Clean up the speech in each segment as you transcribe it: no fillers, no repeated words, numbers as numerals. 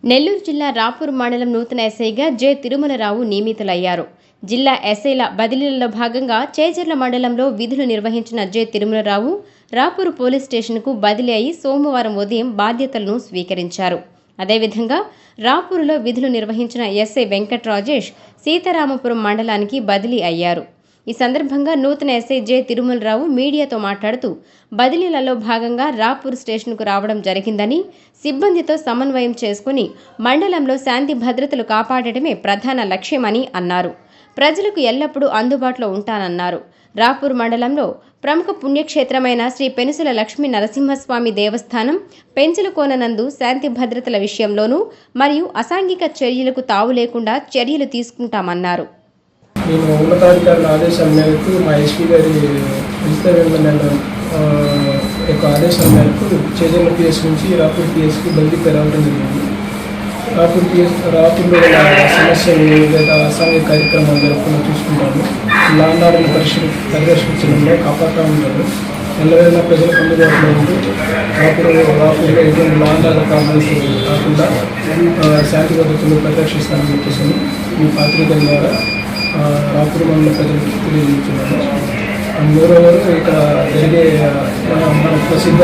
నెల్లూరు జిల్లా రాపూర్ మండలం నూతన ఎస్ఐగా జె తిరుమలరావు నియమితులయ్యారు. జిల్లా ఎస్ఐల బదిలీలలో భాగంగా చేజర్ల మండలంలో విధులు నిర్వహించిన జె తిరుమలరావు రాపూర్ పోలీస్ స్టేషన్కు బదిలీ అయి సోమవారం ఉదయం బాధ్యతలను స్వీకరించారు. అదేవిధంగా రాపూరులో విధులు నిర్వహించిన ఎస్ఐ వెంకట్ రాజేష్ సీతారామపురం మండలానికి బదిలీ అయ్యారు. ఈ సందర్భంగా నూతన ఎస్ఐ జె తిరుమలరావు మీడియాతో మాట్లాడుతూ బదిలీలలో భాగంగా రాపూర్ స్టేషన్కు రావడం జరిగిందని, సిబ్బందితో సమన్వయం చేసుకుని మండలంలో శాంతి భద్రతలు కాపాడటమే ప్రధాన లక్ష్యమని అన్నారు. ప్రజలకు ఎల్లప్పుడూ అందుబాటులో ఉంటానన్నారు. రాపూర్ మండలంలో ప్రముఖ పుణ్యక్షేత్రమైన శ్రీ పెనుసుల లక్ష్మీ నరసింహస్వామి దేవస్థానం పెంచులకోనందు శాంతి భద్రతల విషయంలోనూ మరియు అసాంఘిక చర్యలకు తావు లేకుండా చర్యలు తీసుకుంటామన్నారు. నేను ఉన్నతాధికారుల ఆదేశాల మేరకు మా ఎస్పీ గారి యొక్క ఆదేశాల మేరకు చేజర్ల పిఎస్ నుంచి రాపూర్ పిఎస్కి బదిలీపై రావడం జరిగింది. రాపూర్లో సమస్యలు లేదా అసాంఘిక కార్యక్రమాలు జరగకుండా చూసుకుంటాము. ల్యాండ్ ఆర్డర్ని పరిరక్షించడంలో కాపాడుతూ ఉంటారు. ఎల్లవేళ ప్రజలకు అందుబాటులో ఉంటూ రాపూర్లో ఎటువంటి ల్యాండ్ ఆర్డర్ ప్రాబ్లమ్స్ కాకుండా శాంతి భద్రతలు పరిరక్షిస్తామని చెప్పేసి ఈ పాత్రికల ద్వారా రాపూర్ మండల ప్రజలకు తెలియజేస్తున్నాను. మోరోవర్ ఇక్కడ జరిగే మన ప్రసిద్ధ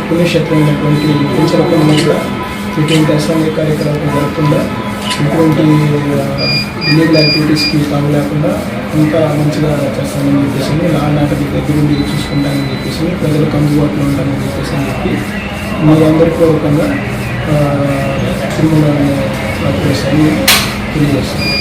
పుణ్యక్షేత్రమైనటువంటి పెంచలకొండలో కూడా ఇటువంటి అసాంఘిక కార్యకలాపాలు జరగకుండా, ఇటువంటి ఇల్లీగల్ యాక్టివిటీస్కి తాము లేకుండా ఇంకా మంచిగా చేస్తామని చెప్పేసి ల్యాండ్ ఆర్డర్ని దగ్గరుండి చూసుకుంటామని చెప్పేసి ప్రజలకు అందుబాటులో ఉంటామని చెప్పేసి అని చెప్పి మీ అందరిపూర్వకంగా తిరుమల తెలియజేస్తాను.